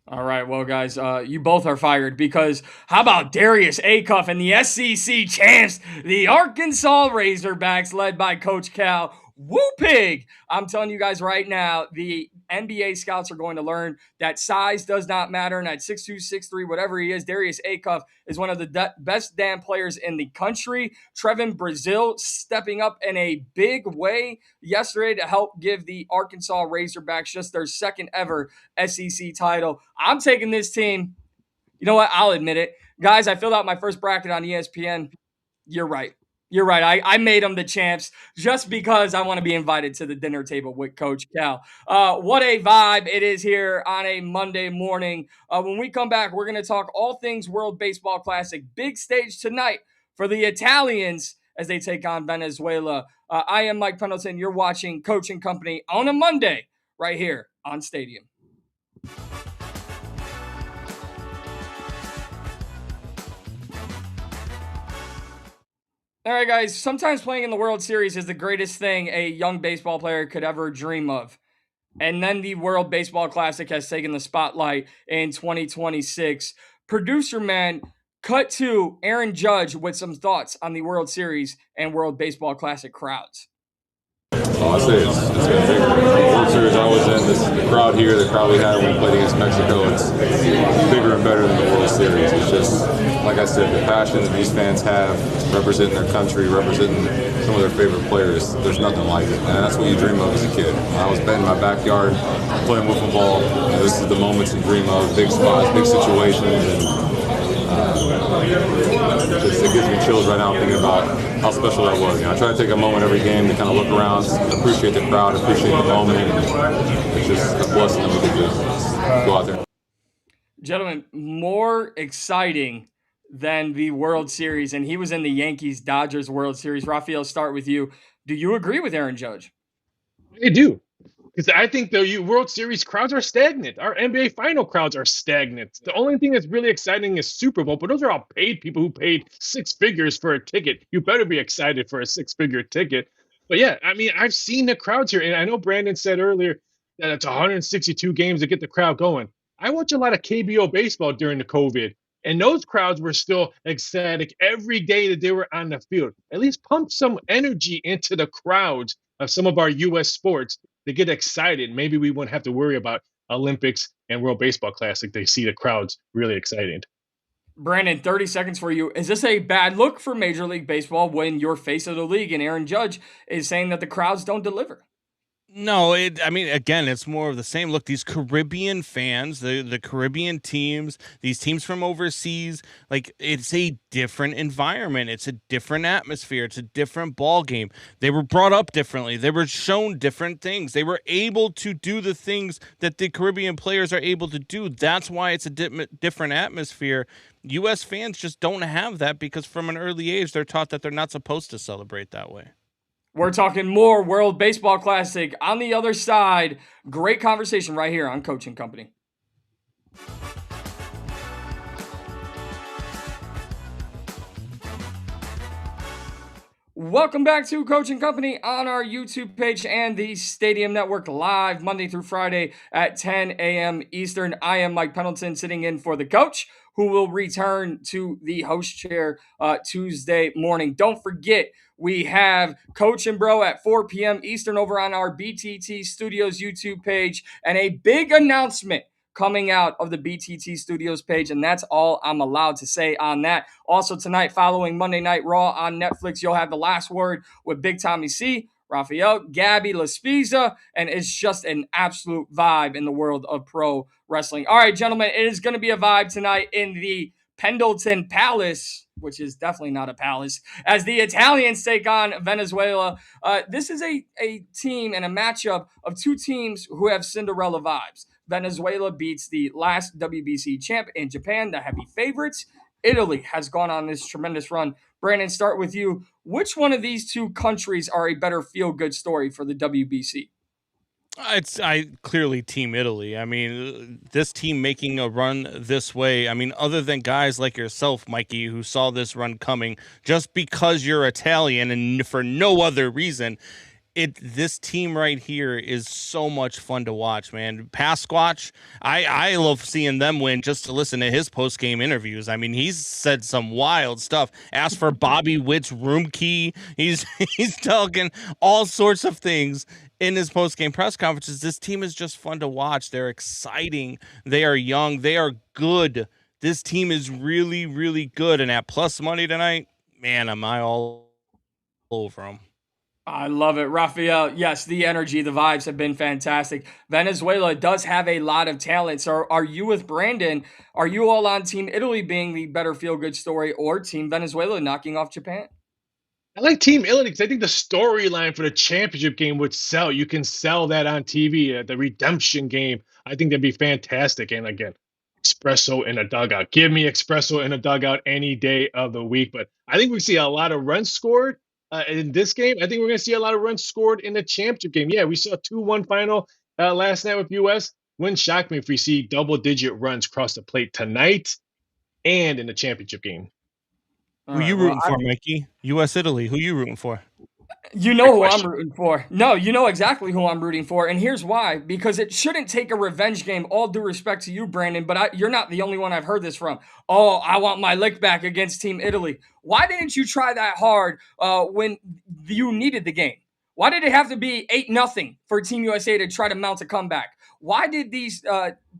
All right, well, guys, you both are fired, because how about Darius Acuff and the SEC champs, the Arkansas Razorbacks, led by Coach Cal? Woo pig! I'm telling you guys right now, the NBA scouts are going to learn that size does not matter, and at 6'2", 6'3", whatever he is, Darius Acuff is one of the best damn players in the country. Trevin Brazil stepping up in a big way yesterday to help give the Arkansas Razorbacks just their second ever SEC title. I'm taking this team. You know what? I'll admit it. Guys, I filled out my first bracket on ESPN. You're right. You're right. I made them the champs just because I want to be invited to the dinner table with Coach Cal. What a vibe it is here on a Monday morning. When we come back, we're going to talk all things World Baseball Classic. Big stage tonight for the Italians as they take on Venezuela. I am Mike Pendleton. You're watching Coach and Company on a Monday right here on Stadium. All right, guys. Sometimes playing in the World Series is the greatest thing a young baseball player could ever dream of. And then the World Baseball Classic has taken the spotlight in 2026. Producer man, cut to Aaron Judge with some thoughts on the World Series and World Baseball Classic crowds. I say it's been bigger. The World Series I was in, the crowd here, the crowd we had when we played against Mexico, it's bigger and better than the World Series. It's just, like I said, the passion that these fans have, representing their country, representing some of their favorite players, there's nothing like it. And that's what you dream of as a kid. When I was in my backyard playing wiffle ball, this is the moments you dream of, big spots, big situations, and it gives me chills right now thinking about how special that was. I try to take a moment every game to kind of look around, appreciate the crowd, appreciate the moment. It's just a blessing that we get to go out there. Gentlemen, more exciting than the World Series, and he was in the Yankees-Dodgers World Series. Rafael, start with you. Do you agree with Aaron Judge? I do. Because I think the World Series crowds are stagnant. Our NBA final crowds are stagnant. The only thing that's really exciting is Super Bowl, but those are all paid people who paid six figures for a ticket. You better be excited for a six-figure ticket. But yeah, I mean, I've seen the crowds here, and I know Brandon said earlier that it's 162 games to get the crowd going. I watch a lot of KBO baseball during the COVID, and those crowds were still ecstatic every day that they were on the field. At least pump some energy into the crowds of some of our U.S. sports to get excited. Maybe we wouldn't have to worry about Olympics and World Baseball Classic. They see the crowds really excited. Brandon, 30 seconds for you. Is this a bad look for Major League Baseball when your face of the league and Aaron Judge is saying that the crowds don't deliver? No, again, it's more of the same. Look, these Caribbean fans, the Caribbean teams, these teams from overseas, like, it's a different environment. It's a different atmosphere. It's a different ball game. They were brought up differently. They were shown different things. They were able to do the things that the Caribbean players are able to do. That's why it's a different atmosphere. U.S. fans just don't have that because from an early age, they're taught that they're not supposed to celebrate that way. We're talking more World Baseball Classic on the other side. Great conversation right here on Coaching Company. Welcome back to Coaching Company on our YouTube page and the Stadium Network live Monday through Friday at 10 a.m. Eastern. I am Mike Pendleton sitting in for the coach who will return to the host chair Tuesday morning. Don't forget, we have Coach and Bro at 4 p.m. Eastern over on our BTT Studios YouTube page, and a big announcement coming out of the BTT Studios page, and that's all I'm allowed to say on that. Also tonight, following Monday Night Raw on Netflix, you'll have the last word with Big Tommy C, Rafael, Gabby Laspiza, and it's just an absolute vibe in the world of pro wrestling. All right, gentlemen, it is going to be a vibe tonight in the Pendleton Palace, which is definitely not a palace, as the Italians take on Venezuela. This is a team and a matchup of two teams who have Cinderella vibes. Venezuela beats the last WBC champ in Japan, the heavy favorites. Italy has gone on this tremendous run. Brandon, start with you. Which one of these two countries are a better feel-good story for the WBC? I clearly team Italy. I mean, this team making a run this way, I mean, other than guys like yourself, Mikey, who saw this run coming just because you're Italian and for no other reason, this team right here is so much fun to watch, man. Pasquatch, I love seeing them win just to listen to his post-game interviews. I mean, he's said some wild stuff. Asked for Bobby Witt's room key. He's talking all sorts of things in his post-game press conferences. This team is just fun to watch. They're exciting. They are young. They are good. This team is really, really good. And at plus money tonight, man, am I all over them. I love it. Rafael, yes, the energy, the vibes have been fantastic. Venezuela does have a lot of talent. So are you with Brandon? Are you all on Team Italy being the better feel-good story or Team Venezuela knocking off Japan? I like Team Italy because I think the storyline for the championship game would sell. You can sell that on TV, the redemption game. I think that'd be fantastic. And again, espresso in a dugout. Give me espresso in a dugout any day of the week. But I think we see a lot of runs scored in this game. I think we're going to see a lot of runs scored in the championship game. Yeah, we saw a 2-1 final last night with U.S. Wouldn't shock me if we see double-digit runs cross the plate tonight and in the championship game. Who you rooting for, Mikey? U.S. Italy. Who you rooting for? You know who I'm rooting for. No, you know exactly who I'm rooting for. And here's why. Because it shouldn't take a revenge game, all due respect to you, Brandon, but you're not the only one I've heard this from. Oh, I want my lick back against Team Italy. Why didn't you try that hard when you needed the game? Why did it have to be 8-0 for Team USA to try to mount a comeback? Why did these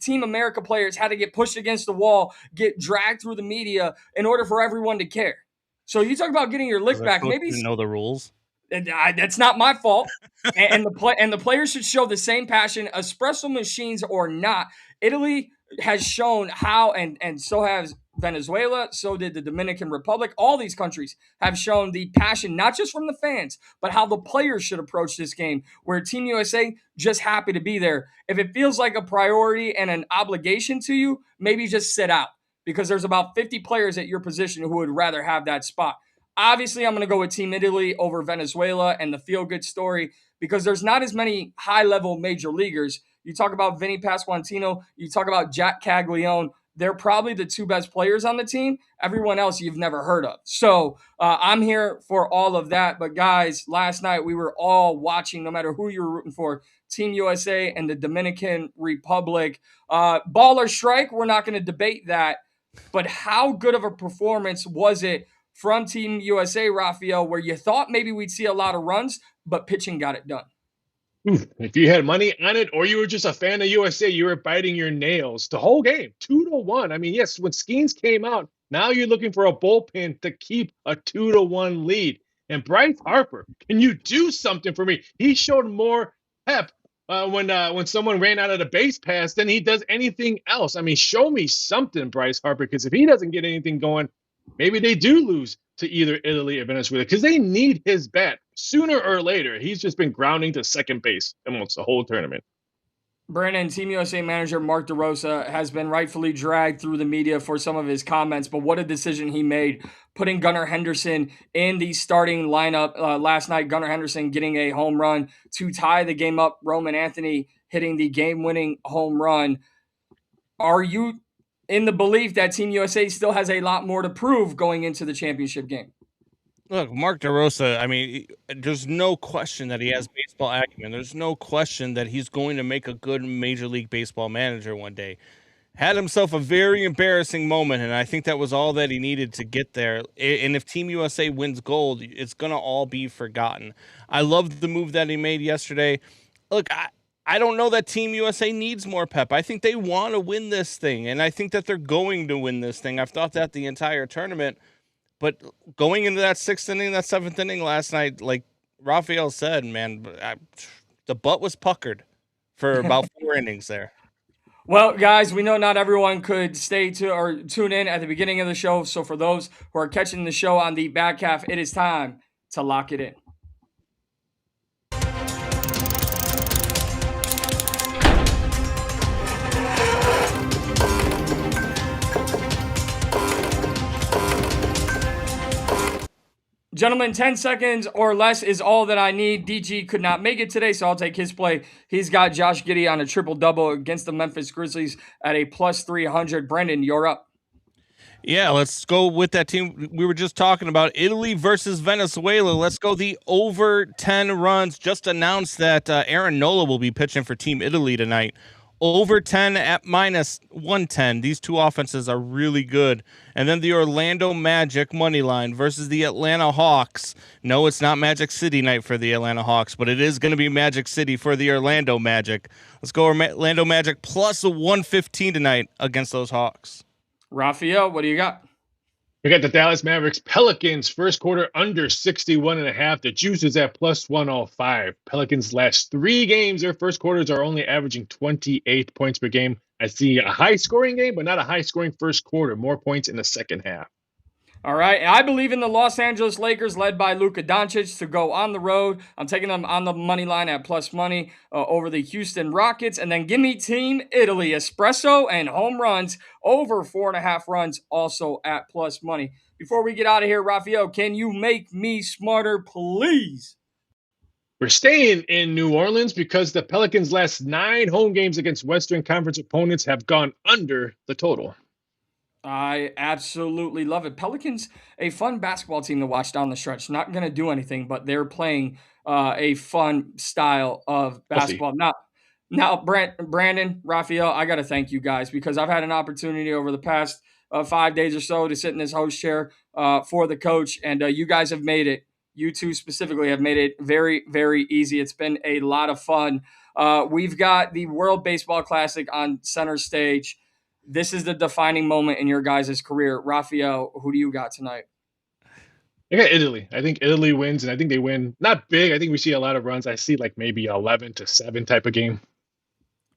Team America players had to get pushed against the wall, get dragged through the media in order for everyone to care? So you talk about getting your lick back. Maybe didn't know the rules. That's not my fault. And the players should show the same passion, espresso machines or not. Italy has shown how, and so has Venezuela, so did the Dominican Republic. All these countries have shown the passion, not just from the fans, but how the players should approach this game, where Team USA just happy to be there. If it feels like a priority and an obligation to you, maybe just sit out, because there's about 50 players at your position who would rather have that spot. Obviously, I'm going to go with Team Italy over Venezuela and the feel-good story, because there's not as many high-level major leaguers. You talk about Vinny Pasquantino, you talk about Jack Caglione. They're probably the two best players on the team. Everyone else you've never heard of. So I'm here for all of that. But guys, last night we were all watching, no matter who you were rooting for, Team USA and the Dominican Republic. Ball or strike, we're not going to debate that. But how good of a performance was it from Team USA, Rafael, where you thought maybe we'd see a lot of runs, but pitching got it done? If you had money on it, or you were just a fan of USA, you were biting your nails the whole game, 2-1. I mean, yes, when Skeens came out, now you're looking for a bullpen to keep a 2-1 lead. And Bryce Harper, can you do something for me? He showed more pep when someone ran out of the base pass than he does anything else. I mean, show me something, Bryce Harper, because if he doesn't get anything going, maybe they do lose to either Italy or Venezuela, because they need his bat sooner or later. He's just been grounding to second base almost the whole tournament. Brandon, Team USA manager Mark DeRosa has been rightfully dragged through the media for some of his comments, but what a decision he made, putting Gunnar Henderson in the starting lineup last night. Gunnar Henderson getting a home run to tie the game up. Roman Anthony hitting the game-winning home run. Are you in the belief that Team USA still has a lot more to prove going into the championship game? Look, Mark DeRosa, I mean, there's no question that he has baseball acumen. There's no question that he's going to make a good Major League Baseball manager one day. Had himself a very embarrassing moment, and I think that was all that he needed to get there. And if Team USA wins gold, it's going to all be forgotten. I loved the move that he made yesterday. Look, I don't know that Team USA needs more pep. I think they want to win this thing, and I think that they're going to win this thing. I've thought that the entire tournament. But going into that 6th inning, that 7th inning last night, like Rafael said, man, the butt was puckered for about 4 innings there. Well, guys, we know not everyone could stay to or tune in at the beginning of the show. So for those who are catching the show on the back half, it is time to lock it in. Gentlemen, 10 seconds or less is all that I need. DG could not make it today, so I'll take his play. He's got Josh Giddey on a triple-double against the Memphis Grizzlies at a plus 300. Brendan, you're up. Yeah, let's go with that team we were just talking about, Italy versus Venezuela. Let's go the over 10 runs. Just announced that Aaron Nola will be pitching for Team Italy tonight. Over 10 at minus 110. These two offenses are really good. And then the Orlando Magic money line versus the Atlanta Hawks. No, it's not Magic City night for the Atlanta Hawks, but it is going to be Magic City for the Orlando Magic. Let's go Orlando Magic plus a 115 tonight against those Hawks. Rafael, what do you got? We got the Dallas Mavericks Pelicans first quarter under 61.5. The juice is at plus 105. Pelicans last 3 games, their first quarters are only averaging 28 points per game. I see a high scoring game, but not a high scoring first quarter. More points in the second half. All right. I believe in the Los Angeles Lakers led by Luka Doncic to go on the road. I'm taking them on the money line at plus money over the Houston Rockets. And then give me Team Italy, espresso and home runs over 4.5 runs also at plus money. Before we get out of here, Rafael, can you make me smarter, please? We're staying in New Orleans because the Pelicans' last 9 home games against Western Conference opponents have gone under the total. I absolutely love it. Pelicans, a fun basketball team to watch down the stretch. Not going to do anything, but they're playing a fun style of We'll see. basketball. Now, Brandon, Raphael, I got to thank you guys because I've had an opportunity over the past 5 days or so to sit in this host chair for the coach, and you guys have made it. You two specifically have made it very, very easy. It's been a lot of fun. We've got the World Baseball Classic on center stage. This is the defining moment in your guys' career. Raphael, who do you got tonight? I got Italy. I think Italy wins, and I think they win not big. I think we see a lot of runs. I see like maybe 11-7 type of game.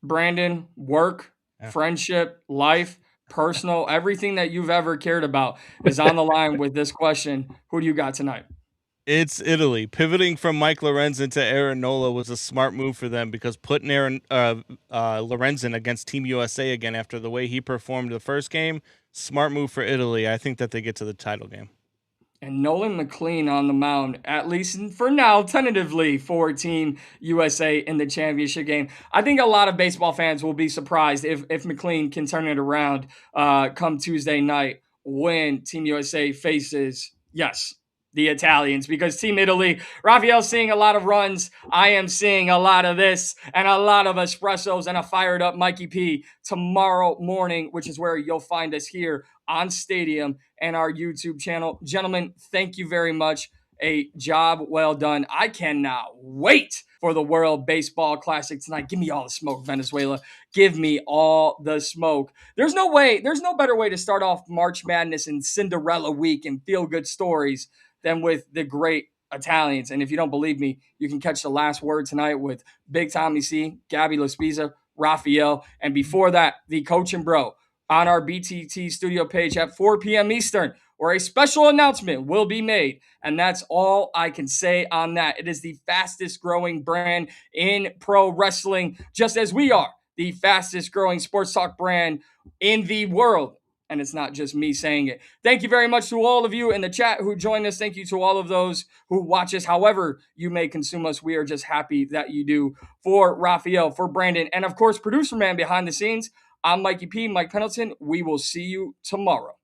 Brandon, work, friendship, life, personal, everything that you've ever cared about is on the line with this question. Who do you got tonight? It's Italy. Pivoting from Mike Lorenzen to Aaron Nola was a smart move for them because putting Aaron Lorenzen against Team USA again after the way he performed the first game, smart move for Italy. I think that they get to the title game. And Nolan McLean on the mound, at least for now, tentatively for Team USA in the championship game. I think a lot of baseball fans will be surprised if McLean can turn it around come Tuesday night when Team USA faces, yes, the Italians, because Team Italy, Raphael's seeing a lot of runs. I am seeing a lot of this and a lot of espressos and a fired up Mikey P tomorrow morning, which is where you'll find us here on Stadium and our YouTube channel. Gentlemen, thank you very much. A job well done. I cannot wait for the World Baseball Classic tonight. Give me all the smoke, Venezuela. Give me all the smoke. There's no better way to start off March Madness and Cinderella week and feel good stories than with the great Italians. And if you don't believe me, you can catch the last word tonight with Big Tommy C, Gabby Laspiza, Raphael, and before that, the Coach and Bro on our BTT studio page at 4 p.m. Eastern, where a special announcement will be made. And that's all I can say on that. It is the fastest growing brand in pro wrestling, just as we are the fastest growing sports talk brand in the world. And it's not just me saying it. Thank you very much to all of you in the chat who joined us. Thank you to all of those who watch us, however you may consume us. We are just happy that you do. For Raphael, for Brandon, and of course, producer man behind the scenes, I'm Mikey P, Mike Pendleton. We will see you tomorrow.